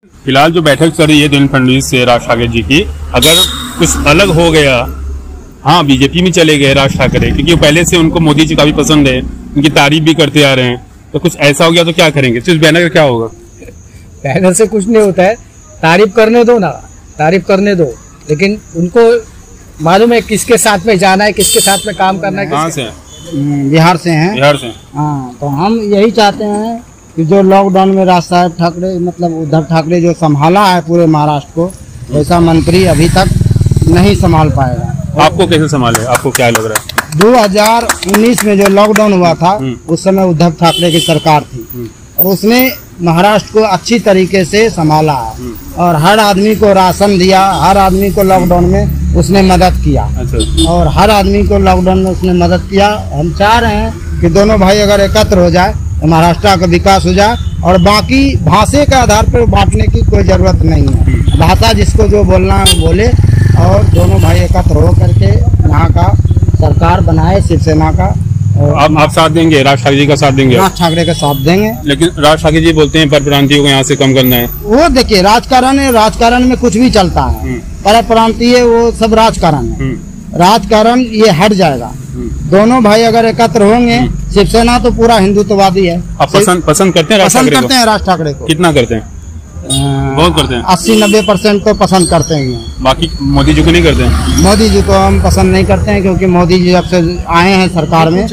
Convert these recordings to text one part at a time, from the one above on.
फिलहाल जो बैठक चल रही है देवेंद्र फडणवीस से राज ठाकरे जी की, अगर कुछ अलग हो गया, हाँ बीजेपी में चले गए राज ठाकरे, क्योंकि पहले से उनको मोदी जी काफी पसंद है, उनकी तारीफ भी करते आ रहे हैं, तो कुछ ऐसा हो गया तो क्या करेंगे? सिर्फ बैनर का क्या होगा? बैनर से कुछ नहीं होता है, तारीफ करने दो ना, तारीफ करने दो, लेकिन उनको मालूम है किसके साथ में जाना है, किसके साथ में काम करना है। कहाँ से? बिहार से हैं। बिहार से। हाँ, तो हम यही चाहते हैं कि जो लॉकडाउन में राज साहब ठाकरे मतलब उद्धव ठाकरे जो संभाला है पूरे महाराष्ट्र को, वैसा मंत्री अभी तक नहीं संभाल पाएगा। आपको कैसे संभाले? आपको क्या लग रहा है? 2019 में जो लॉकडाउन हुआ था उस समय उद्धव ठाकरे की सरकार थी और उसने महाराष्ट्र को अच्छी तरीके से संभाला है और हर आदमी को राशन दिया, हर आदमी को लॉकडाउन में उसने मदद किया। अच्छा। और हर आदमी को लॉकडाउन में उसने मदद किया। हम चाह रहे हैं कि दोनों भाई अगर एकत्र हो जाए तो महाराष्ट्र का विकास हो जाए और बाकी भाषा के आधार पर बांटने की कोई जरूरत नहीं है। भाषा जिसको जो बोलना है वो बोले और दोनों भाई एकत्र हो करके यहाँ का सरकार बनाए, शिवसेना का। आप साथ देंगे? राज ठाकरे जी का साथ देंगे? राज ठाकरे का साथ देंगे। लेकिन राज ठाकरे जी बोलते हैं परप्रांतीयों को यहाँ से कम करना है। वो देखिए राजकारण है, राजकारण में कुछ भी चलता है। परप्रांतीय वो सब राजकारण है, राजकारण ये हट जाएगा। दोनों भाई अगर एकत्र होंगे, शिवसेना तो पूरा हिंदुत्ववादी है। आप पसंद करते हैं? पसंद करते हैं राज ठाकरे को। कितना करते हैं? बहुत करते हैं। 80-90% तो पसंद करते हैं। बाकी मोदी जी को नहीं करते हैं? मोदी जी को हम पसंद नहीं करते हैं क्योंकि मोदी जी जब से आए हैं सरकार में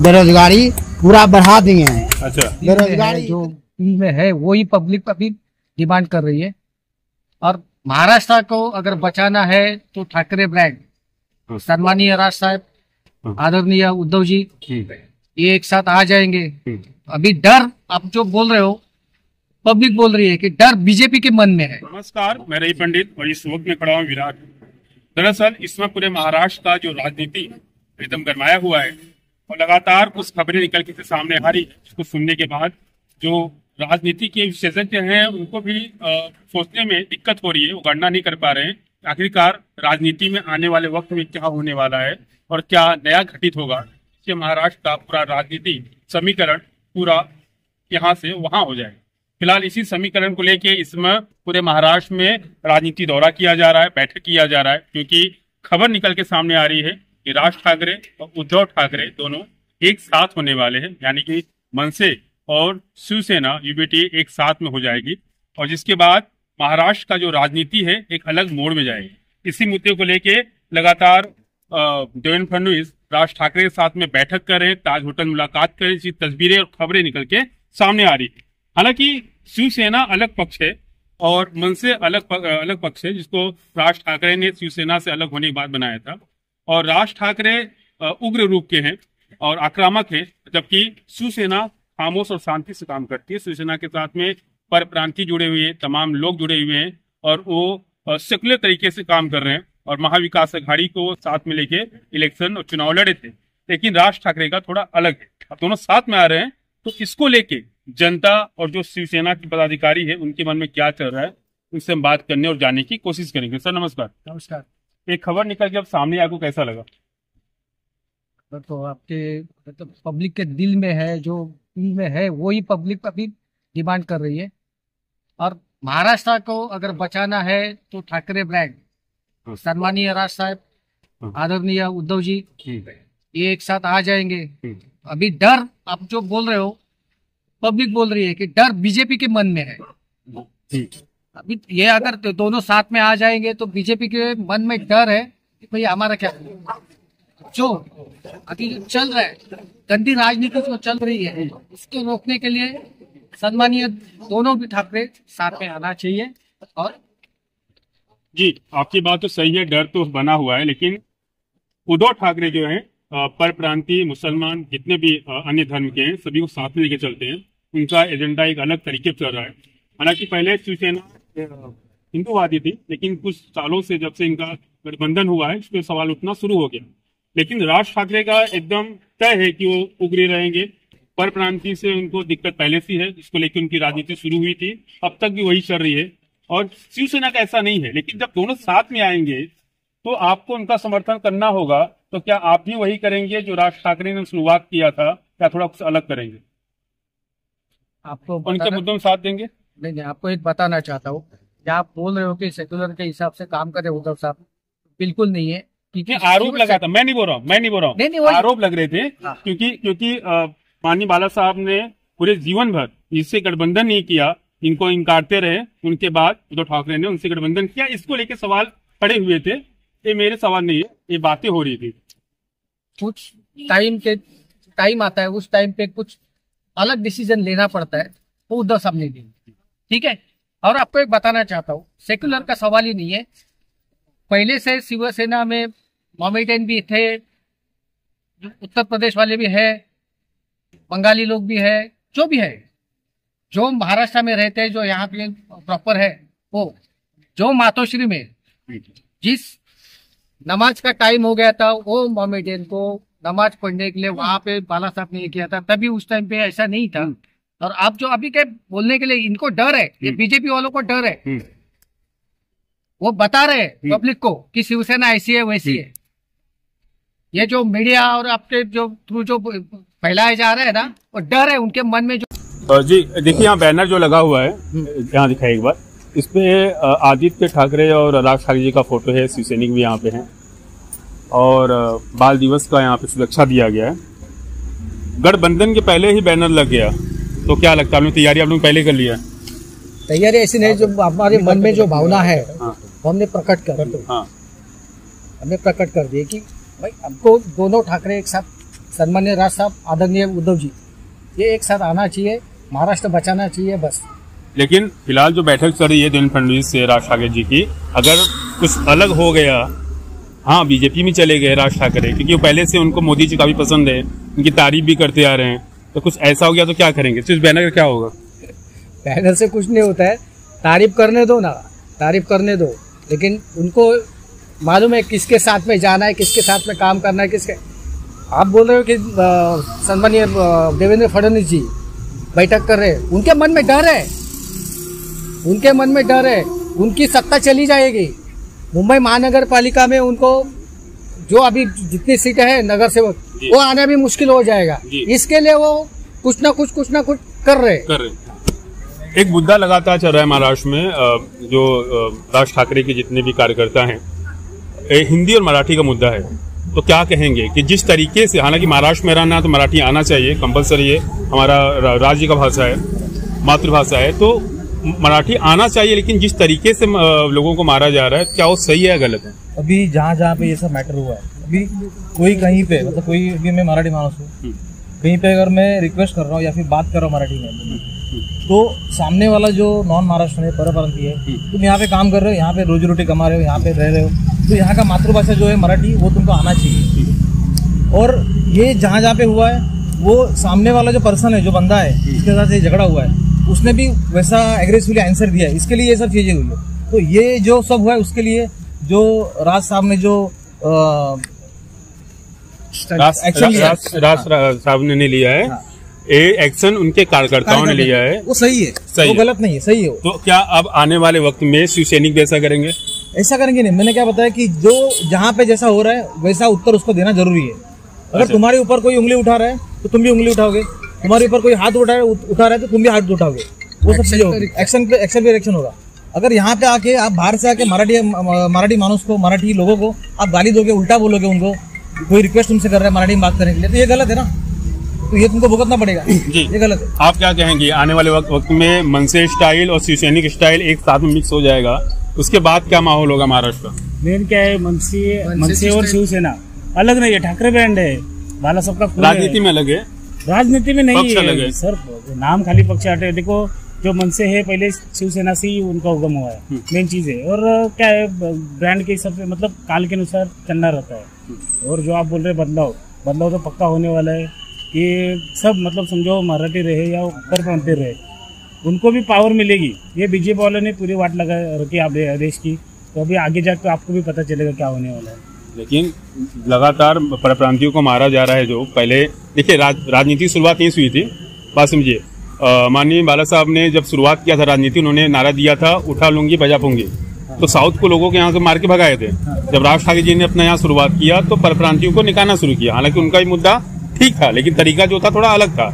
बेरोजगारी पूरा बढ़ा दिए हैं। अच्छा। बेरोजगारी जो में है वही पब्लिक अभी डिमांड कर रही है और महाराष्ट्र को अगर बचाना है तो ठाकरे ब्रांड, सम्मानीय राज साहब, आदरणीय उद्धव जी ये एक साथ आ जाएंगे। अभी डर आप जो बोल रहे हो, पब्लिक बोल रही है कि डर बीजेपी के मन में है। नमस्कार, मैं रही पंडित और इस वक्त में खड़ा हूँ विराट। दरअसल इसमें पूरे महाराष्ट्र का जो राजनीति एकदम गरमाया हुआ है और लगातार कुछ खबरें निकल के सामने आ रही है, जिसको सुनने के बाद जो राजनीति के विशेषज्ञ हैं उनको भी सोचने में दिक्कत हो रही है, वो गणना नहीं कर पा रहे हैं आखिरकार राजनीति में आने वाले वक्त में क्या होने वाला है और क्या नया घटित होगा, इससे महाराष्ट्र का पूरा राजनीति समीकरण पूरा यहाँ से वहां हो जाएगा। फिलहाल इसी समीकरण को लेके इसमें पूरे महाराष्ट्र में राजनीति दौरा किया जा रहा है, बैठक किया जा रहा है, क्योंकि खबर निकल के सामने आ रही है कि राज ठाकरे और उद्धव ठाकरे दोनों एक साथ होने वाले हैं, यानी कि मनसे और शिवसेना यूबीटी एक साथ में हो जाएगी और जिसके बाद महाराष्ट्र का जो राजनीति है एक अलग मोड़ में जाएगी। इसी मुद्दे को लेके लगातार देवेंद्र फडणवीस राज ठाकरे के साथ में बैठक कर रहे हैं, ताज होटल मुलाकात कर रहे हैं, इसी तस्वीरें और खबरें निकल के सामने आ रही है। हालांकि शिवसेना अलग पक्ष है और मनसे अलग पक्ष है, जिसको राज ठाकरे ने शिवसेना से अलग होने के बाद बनाया था और राज ठाकरे उग्र रूप के हैं और आक्रामक हैं, जबकि शिवसेना खामोश और शांति से काम करती है। शिवसेना के साथ में परप्रांतीय जुड़े हुए हैं, तमाम लोग जुड़े हुए हैं और वो सेकुलर तरीके से काम कर रहे हैं और महाविकास अघाड़ी को साथ में लेके इलेक्शन और चुनाव लड़े थे। लेकिन राज ठाकरे का थोड़ा अलग है, अब दोनों साथ में आ रहे हैं, तो इसको लेके जनता और जो शिवसेना के पदाधिकारी है उनके मन में क्या चल रहा है, उनसे हम बात करने और जानने की कोशिश करेंगे। सर नमस्कार। नमस्कार। एक खबर निकल के अब सामने आपको कैसा लगा? तो आपके मतलब पब्लिक के दिल में है, जो दिल में है वही पब्लिक अभी डिमांड कर रही है और महाराष्ट्र को अगर बचाना है तो ठाकरे ब्रांड, सम्मानीय राज साहब, आदरणीय उद्धव जी ये एक साथ आ जाएंगे। अभी डर आप जो बोल रहे हो, पब्लिक बोल रही है कि डर बीजेपी के मन में है। अभी ये अगर दोनों साथ में आ जाएंगे तो बीजेपी के मन में डर है कि भाई हमारा क्या, जो अभी चल रहा है गंदी राजनीति जो चल रही है इसको रोकने के लिए सम्मानीय दोनों भी ठाकरे साथ में आना चाहिए। और जी आपकी बात तो सही है, डर तो बना हुआ है, लेकिन उद्धव ठाकरे जो है परप्रांतीय मुसलमान जितने भी अन्य धर्म के हैं सभी को साथ में लेके चलते हैं, उनका एजेंडा एक अलग तरीके से चल रहा है। हालांकि पहले शिवसेना हिंदूवादी थी, लेकिन कुछ सालों से जब से इनका गठबंधन हुआ है इस पर सवाल उठना शुरू हो गया। लेकिन राज ठाकरे का एकदम तय है कि वो उग्र रहेंगे, परप्रांतीय से उनको दिक्कत पहले से है, जिसको लेकर उनकी राजनीति शुरू हुई थी, अब तक भी वही चल रही है। और शिवसेना का ऐसा नहीं है, लेकिन जब दोनों साथ में आएंगे तो आपको उनका समर्थन करना होगा। तो क्या आप भी वही करेंगे जो राज ठाकरे ने शुरुआत किया था, या थोड़ा कुछ अलग करेंगे? आपको उनके मुद्दों में साथ देंगे? नहीं नहीं, आपको एक बताना चाहता हूँ कि आप बोल रहे हो कि सेक्युलर के हिसाब से काम करे उद्धव साहब, बिल्कुल नहीं है। क्योंकि आरोप लगा था, मैं नहीं बोल रहा हूँ नहीं, वही- आरोप लग रहे थे। हाँ। क्योंकि माननीय बाला साहब ने पूरे जीवन भर इससे गठबंधन नहीं किया, इनको इनकारते रहे, उनके बाद उद्धव ठाकरे ने उनसे गठबंधन किया। इसको लेके सवाल खड़े हुए थे। ये मेरे सवाल नहीं है, ये बातें हो रही थी। कुछ टाइम आता है, उस टाइम पे कुछ अलग डिसीजन लेना पड़ता है, वो उद्धव साहब ने ली, ठीक है। और आपको एक बताना चाहता हूँ, सेक्युलर का सवाल ही नहीं है। पहले से शिवसेना में मोमेडन भी थे, उत्तर प्रदेश वाले भी है, बंगाली लोग भी है, जो भी है, जो महाराष्ट्र में रहते हैं, जो यहाँ पे प्रॉपर है, वो जो मातोश्री में जिस नमाज का टाइम हो गया था, वो मोमेडियन को नमाज पढ़ने के लिए वहां पे बाला साहब ने किया था। तभी उस टाइम पे ऐसा नहीं था। और आप जो अभी के बोलने के लिए इनको डर है, ये बीजेपी वालों को डर है, वो बता रहे हैं पब्लिक को कि शिवसेना ऐसी है वैसी है। ये जो मीडिया और आपके जो थ्रू जो फैलाए जा रहे हैं ना, वो डर है उनके मन में। जो जी देखिए, यहाँ बैनर जो लगा हुआ है, यहाँ दिखाई एक बार, इस पे आदित्य ठाकरे और राज ठाकरे जी का फोटो है, शिवसैनिक भी यहाँ पे हैं, और बाल दिवस का यहाँ पे सुरक्षा दिया गया है। गठबंधन के पहले ही बैनर लग गया, तो क्या लगता है, तैयारी आप लोग पहले कर लिया? तैयारी ऐसी नहीं, जो हमारे मन में जो भावना है, हाँ। वो हमने प्रकट कर दी। हाँ। हमने प्रकट कर दिए कि भाई हमको दोनों ठाकरे एक साथ, सन्मान्य राज साहब, आदरणीय उद्धव जी, ये एक साथ आना चाहिए, महाराष्ट्र बचाना चाहिए, बस। लेकिन फिलहाल जो बैठक चल रही है देवेंद्र फडणवीस से राज ठाकरे जी की, अगर कुछ अलग हो गया, हाँ बीजेपी में चले गए राज ठाकरे, क्योंकि वो पहले से उनको मोदी जी काफी पसंद है, उनकी तारीफ भी करते आ रहे हैं, तो कुछ ऐसा हो गया तो क्या करेंगे? तो इस बैनर का क्या होगा? बैनर से कुछ नहीं होता है, तारीफ करने दो ना, तारीफ करने दो, लेकिन उनको मालूम है किसके साथ में जाना है, किसके साथ में काम करना है, किसके। आप बोल रहे हो कि सन्माननीय देवेंद्र फडणवीस जी बैठक कर रहे हैं, उनके मन में डर है, उनके मन में डर है, उनकी सत्ता चली जाएगी। मुंबई महानगर पालिका में उनको जो अभी जितनी सीटें हैं नगर सेवक, वो आना भी मुश्किल हो जाएगा। इसके लिए वो कुछ ना कुछ कर रहे हैं। एक मुद्दा लगातार चल रहा है महाराष्ट्र में, जो राज ठाकरे के जितने भी कार्यकर्ता हैं, हिंदी और मराठी का मुद्दा है। तो क्या कहेंगे कि जिस तरीके से, हालांकि महाराष्ट्र में रहना तो मराठी आना चाहिए, कंपलसरी है, हमारा राज्य का भाषा है, मातृभाषा है, तो मराठी आना चाहिए, लेकिन जिस तरीके से लोगों को मारा जा रहा है, क्या वो सही है या गलत है? अभी जहाँ पे ये सब मैटर हुआ है, अभी कोई कहीं पे, मतलब कोई भी, मैं मराठी मानस हूँ, कहीं पे अगर मैं रिक्वेस्ट कर रहा हूँ या फिर बात कर रहा हूँ मराठी में, तो सामने वाला जो नॉन महाराष्ट्र में परप्रांतीय है, तुम यहाँ पे काम कर रहे हो, यहाँ पे रोजी रोटी कमा रहे हो, यहाँ पे रह रहे हो, तो यहाँ का मातृभाषा जो है मराठी, वो तुमको आना चाहिए। और ये जहाँ पे हुआ है, वो सामने वाला जो पर्सन है, जो बंदा है जिसके साथ ये झगड़ा हुआ है, उसने भी वैसा एग्रेसिवली आंसर दिया है, इसके लिए ये सब चीजें हुई है। तो ये जो सब हुआ है, उसके लिए जो राज साहब ने जो एक्शन लिया, राज साहब ने लिया है, एक्शन उनके कार्यकर्ताओं ने लिया है, वो सही है, सही वो है, गलत नहीं है, सही है। तो क्या अब आने वाले वक्त में शिवसैनिक भी ऐसा करेंगे? ऐसा करेंगे नहीं, मैंने क्या बताया कि जो जहाँ पे जैसा हो रहा है वैसा उत्तर उसको देना जरूरी है। अगर तुम्हारे ऊपर कोई उंगली उठा रहा है तो तुम भी उंगली उठाओगे, तुम्हारे ऊपर कोई हाथ उठा रहा है तो तुम भी हाथ उठाओगे, वो सब चीजें होगी, एक्शन पे रिएक्शन होगा। अगर यहाँ पे आके आप बाहर से आके मराठी मानुस को, मराठी लोगों को आप गाली दोगे, उल्टा बोलोगे, उनको कोई रिक्वेस्ट तुमसे कर रहा है मराठी में बात करने के लिए, तो ये गलत है ना, तो ये तुमको भुगतना पड़ेगा जी, ये गलत है। आप क्या कहेंगे, आने वाले वक्त में मनसे स्टाइल और शिवसैनिक स्टाइल एक साथ में मिक्स हो जाएगा, उसके बाद क्या माहौल होगा महाराष्ट्र का? मेन क्या है, मनसे और शिवसेना अलग नहीं है, ठाकरे ब्रांड है, बाला सबका राजनीति में अलग है, राजनीति में नहीं है सर, नाम खाली पक्ष हटे। देखो जो मनसे है पहले शिवसेना से ही उनका उगम हुआ है, मेन चीज है। और क्या है, ब्रांड के हिसाब से, मतलब काल के अनुसार चलना रहता है। और जो आप बोल रहे बदलाव तो पक्का होने वाला है। ये सब मतलब समझो मराठी रहे या परप्रांतीय रहे, उनको भी पावर मिलेगी। ये बीजेपी वालों ने पूरी वाट लगा रखी आप देश की, तो अभी आगे जाकर आपको भी पता चलेगा क्या होने वाला है। लेकिन लगातार परप्रांतियों को मारा जा रहा है। जो पहले देखिए राजनीति शुरुआत यहीं से हुई थी, बात समझिए। माननीय बाला साहब ने जब शुरुआत किया था राजनीति, उन्होंने नारा दिया था उठा लूंगी बजा पूंगी, तो साउथ को लोगों के यहाँ से मार के भगाए थे। जब राज ठाकरे जी ने अपना यहाँ शुरुआत किया तो परप्रांतियों को निकालना शुरू किया। हालांकि उनका भी मुद्दा ठीक था, लेकिन तरीका जो था थोड़ा अलग था।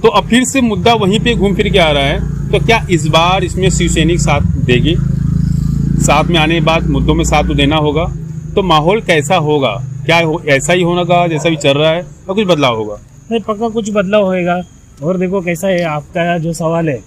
तो अब फिर से मुद्दा वहीं पे घूम फिर के आ रहा है तो क्या इस बार इसमें शिवसैनिक साथ देगी? साथ में आने के बाद मुद्दों में साथ तो देना होगा, तो माहौल कैसा होगा? क्या ऐसा ही होगा जैसा भी चल रहा है या कुछ बदलाव होगा? नहीं, पक्का कुछ बदलाव होएगा। और देखो कैसा है, आपका जो सवाल है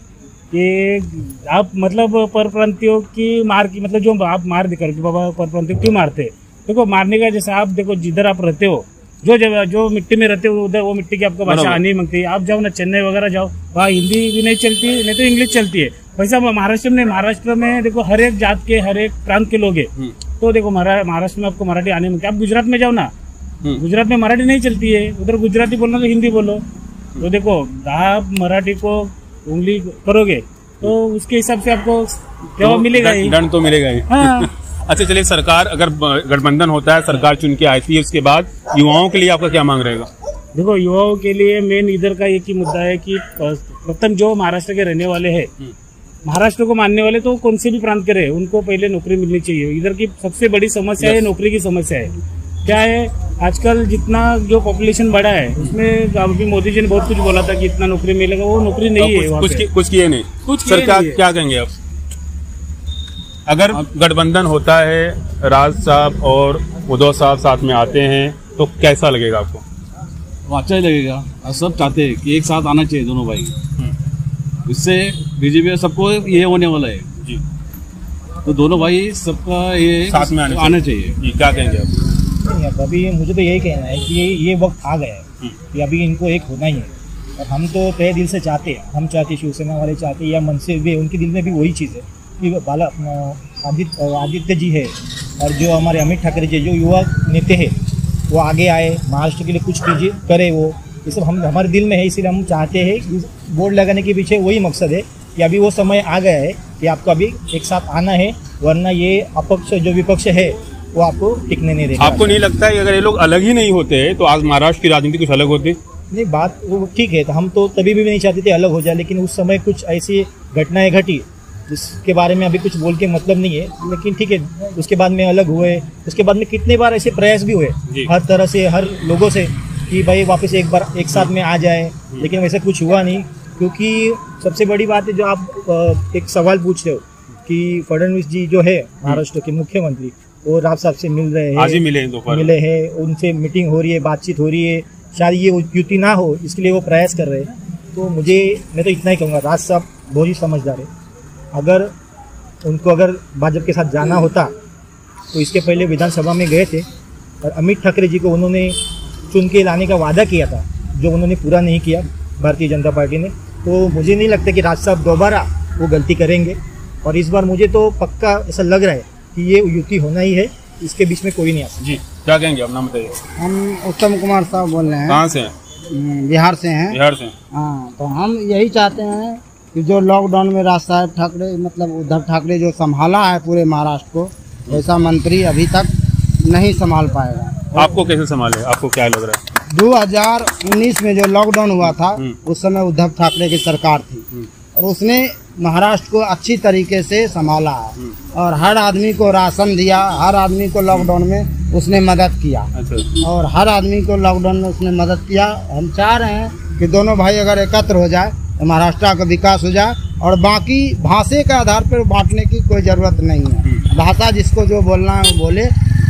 कि आप मतलब परप्रांतियों की मार की मतलब जो आप मार दिखा कि बाबा परप्रांतियों क्यों मारते, देखो मारने का जैसा आप देखो जिधर आप रहते हो, जो जगह जो मिट्टी में रहते हो उधर वो मिट्टी की आपको भाषा आनी मांगती है। आप जाओ ना चेन्नई वगैरह जाओ, वहाँ हिंदी भी नहीं चलती, नहीं तो इंग्लिश चलती है। वैसा महाराष्ट्र में देखो हर एक जात के हर एक प्रांत के लोग हैं, तो देखो महाराष्ट्र में आपको मराठी आने मांगती है। आप गुजरात में जाओ ना, गुजरात में मराठी नहीं चलती है, उधर गुजराती बोलना तो हिंदी बोलो। तो देखो आप मराठी को उंगली करोगे तो उसके हिसाब से आपको जवाब मिलेगा ही, दंड तो मिलेगा ही। हाँ। अच्छा चलिए, सरकार अगर गठबंधन होता है, सरकार चुन के आती है, उसके बाद युवाओं के लिए आपका क्या मांग रहेगा? देखो युवाओं के लिए मेन इधर का एक ही मुद्दा है कि प्रथम जो महाराष्ट्र के रहने वाले हैं, महाराष्ट्र को मानने वाले तो कौन से भी प्रांत के रहे, उनको पहले नौकरी मिलनी चाहिए। इधर की सबसे बड़ी समस्या है नौकरी की समस्या है। क्या है, आजकल जितना जो पॉपुलेशन बढ़ा है उसमें अभी मोदी जी ने बहुत कुछ बोला था कि इतना नौकरी मिलेगा, वो नौकरी नहीं है। कुछ किए नहीं, सरकार क्या कहेंगे आप? अगर गठबंधन होता है, राज साहब और उद्धव साहब साथ में आते हैं, तो कैसा लगेगा आपको? वो अच्छा ही लगेगा। सब चाहते हैं कि एक साथ आना चाहिए दोनों भाई, इससे बीजेपी सबको ये होने वाला है जी। तो दोनों भाई सबका ये साथ में आना चाहिए जी। क्या कहेंगे आप? अभी मुझे तो यही कहना है कि ये वक्त आ गया है कि अभी इनको एक होना ही है। और हम तो तय दिल से चाहते हैं, हम चाहते, शिवसेना वाले चाहते या मन से भी, उनके दिल में भी वही चीज़ है कि आदित्य जी है और जो हमारे अमित ठाकरे जी जो युवा नेता है वो आगे आए, महाराष्ट्र के लिए कुछ कीजिए, करे। वो ये सब हम हमारे दिल में है, इसीलिए हम चाहते हैं। बोर्ड लगाने के पीछे वही मकसद है कि अभी वो समय आ गया है कि आपको अभी एक साथ आना है, वरना ये अपक्ष जो विपक्ष है वो आपको टिकने नहीं देगा। आपको नहीं लगता है कि अगर ये लोग अलग ही नहीं होते तो आज महाराष्ट्र की राजनीति कुछ अलग होती? नहीं, बात वो ठीक है, तो हम तो तभी भी नहीं चाहते थे अलग हो जाए, लेकिन उस समय कुछ ऐसी घटनाएं घटी जिसके बारे में अभी कुछ बोल के मतलब नहीं है। लेकिन ठीक है, उसके बाद में अलग हुए, उसके बाद में कितने बार ऐसे प्रयास भी हुए हर तरह से, हर लोगों से कि भाई वापस एक बार एक साथ में आ जाए, लेकिन वैसे कुछ हुआ नहीं। क्योंकि सबसे बड़ी बात है जो आप एक सवाल पूछ रहे हो कि फडणवीस जी जो है महाराष्ट्र के मुख्यमंत्री, वो राव साहब से मिल रहे हैं, आज ही मिले हैं, उनसे मीटिंग हो रही है, बातचीत हो रही है, शायद ये युति ना हो इसके लिए वो प्रयास कर रहे हैं। तो मैं तो इतना ही कहूँगा, राज साहब बहुत ही समझदार है। अगर उनको भाजपा के साथ जाना होता तो इसके पहले विधानसभा में गए थे और अमित ठाकरे जी को उन्होंने चुन के लाने का वादा किया था, जो उन्होंने पूरा नहीं किया भारतीय जनता पार्टी ने। तो मुझे नहीं लगता कि राज साहब दोबारा वो गलती करेंगे। और इस बार मुझे तो पक्का ऐसा लग रहा है कि ये युति होना ही है, इसके बीच में कोई नहीं आ सकता। जी, क्या कहेंगे आप? नाम बताइए। हम उत्तम कुमार साहब बोल रहे हैं। कहाँ से हैं? बिहार से हैं। बिहार से। हाँ, तो हम यही चाहते हैं कि जो लॉकडाउन में राज साहब ठाकरे मतलब उद्धव ठाकरे जो संभाला है पूरे महाराष्ट्र को, वैसा मंत्री अभी तक नहीं संभाल पाएगा। आपको कैसे संभाले? आपको क्या लग रहा है? 2019 में जो लॉकडाउन हुआ था उस समय उद्धव ठाकरे की सरकार थी और उसने महाराष्ट्र को अच्छी तरीके से संभाला है और हर आदमी को राशन दिया, हर आदमी को लॉकडाउन में उसने मदद किया। अच्छा। और हर आदमी को लॉकडाउन में उसने मदद किया। हम चाह रहे हैं कि दोनों भाई अगर एकत्र हो जाए तो महाराष्ट्र का विकास हो जाए और बाकी भाषा के आधार पर बांटने की कोई ज़रूरत नहीं है। भाषा जिसको जो बोलना है वो बोले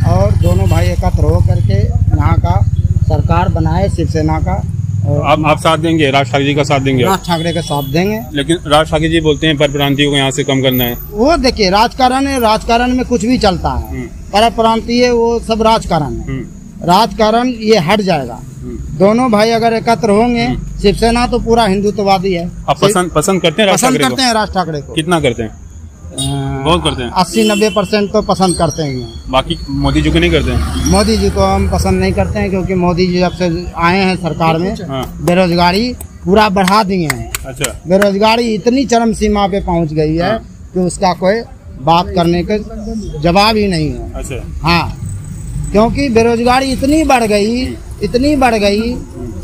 और दोनों भाई एकत्र हो करके यहाँ का सरकार बनाए, शिवसेना का। और आप साथ देंगे? राज ठाकरे जी का साथ देंगे? राज ठाकरे का साथ देंगे। लेकिन राज ठाकरे जी बोलते हैं परप्रांतियों को यहाँ से कम करना है। वो देखिए राजकारण है, राजकारण में कुछ भी चलता है। परप्रांतीय वो सब राजकारण है, राजकारण ये हट जाएगा। दोनों भाई अगर एकत्र होंगे, शिवसेना तो पूरा हिंदुत्ववादी है। आप पसंद करते हैं? पसंद करते हैं राज ठाकरे को। कितना करते हैं? बहुत करते हैं। 80-90% तो पसंद करते हैं। बाकी मोदी जी को नहीं करते हैं? मोदी जी को हम पसंद नहीं करते हैं क्योंकि मोदी जी जब से आए हैं सरकार में बेरोजगारी पूरा बढ़ा दिए हैं। अच्छा। बेरोजगारी इतनी चरम सीमा पे पहुंच गई है कि उसका कोई बात करने का जवाब ही नहीं है। अच्छा। हाँ, क्योंकि बेरोजगारी इतनी बढ़ गई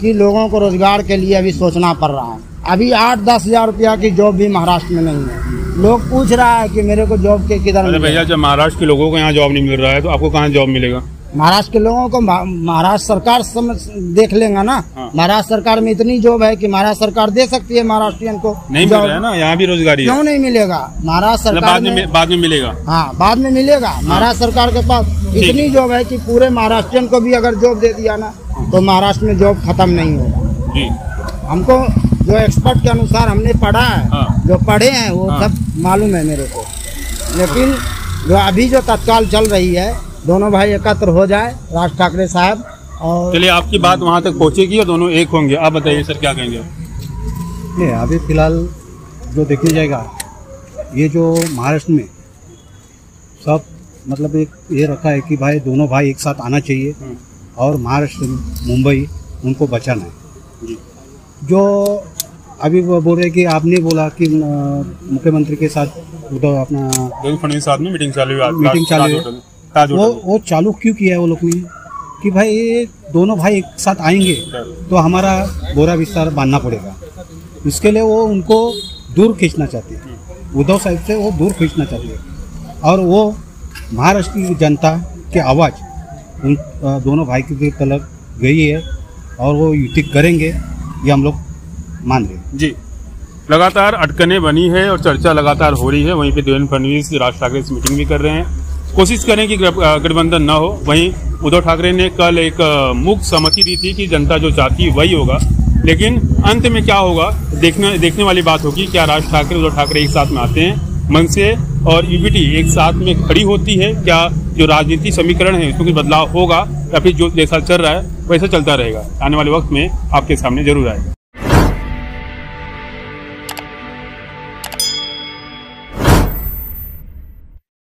कि लोगों को रोजगार के लिए अभी सोचना पड़ रहा है। अभी 8-10 हज़ार रुपया की जॉब भी महाराष्ट्र में नहीं है। लोग पूछ रहा है कि मेरे को जॉब के किधर भैया, जब महाराष्ट्र के लोगों को यहाँ जॉब नहीं मिल रहा है तो आपको कहाँ जॉब मिलेगा? महाराष्ट्र के लोगों को महाराष्ट्र सरकार समझ देख लेगा ना। हाँ। महाराष्ट्र सरकार में इतनी जॉब है कि महाराष्ट्र सरकार दे सकती है महाराष्ट्रियन को। नहीं मिल रहा है ना, यहाँ भी रोजगारी है। क्यों नहीं मिलेगा? महाराष्ट्र मतलब सरकार बाद में मिलेगा। हाँ, बाद में मिलेगा। महाराष्ट्र सरकार के पास इतनी जॉब है कि पूरे महाराष्ट्रियन को भी अगर जॉब दे दिया ना तो महाराष्ट्र में जॉब खत्म नहीं होगा। जी। हमको जो एक्सपर्ट के अनुसार हमने पढ़ा है, हाँ। जो पढ़े हैं वो सब मालूम है मेरे को। लेकिन जो अभी जो तत्काल चल रही है, दोनों भाई एकत्र हो जाए, राज ठाकरे साहब। और चलिए, आपकी बात वहाँ तक पहुँचेगी और दोनों एक होंगे। आप बताइए सर, क्या कहेंगे? नहीं, अभी फिलहाल जो देखने जाएगा, ये जो महाराष्ट्र में सब मतलब एक ये रखा है कि भाई दोनों भाई एक साथ आना चाहिए और महाराष्ट्र मुंबई उनको बचाना है। जी। जो अभी वो बोल रहे कि आपने बोला कि मुख्यमंत्री के साथ उधर अपना फडणवीस साथ में मीटिंग चालू है। वो चालू क्यों किया है वो लोग ने कि भाई ये दोनों भाई एक साथ आएंगे तो हमारा बोरा विस्तार बांधना पड़ेगा। इसके लिए वो उनको दूर खींचना चाहते हैं, उद्धव साहब से वो दूर खींचना चाहते हैं। और वो महाराष्ट्र की जनता की आवाज़ उन दोनों भाई की तरफ गई है और वो युति करेंगे, ये हम लोग मान रहे हैं। जी। लगातार अटकनें बनी है और चर्चा लगातार हो रही है। वहीं पे देवेंद्र फडणवीस राज ठाकरे से मीटिंग भी कर रहे हैं, कोशिश करें कि गठबंधन न हो। वहीं उद्धव ठाकरे ने कल एक मुक्त सहमति दी थी कि जनता जो चाहती है वही होगा, लेकिन अंत में क्या होगा देखने वाली बात होगी। क्या राज ठाकरे उद्धव ठाकरे एक साथ में आते हैं, मनसे और यूबीटी एक साथ में खड़ी होती है, क्या जो राजनीति समीकरण है उसमें कुछ बदलाव होगा या फिर जो जैसा चल रहा है वैसा चलता रहेगा? आने वाले वक्त में आपके सामने जरूर आएगा।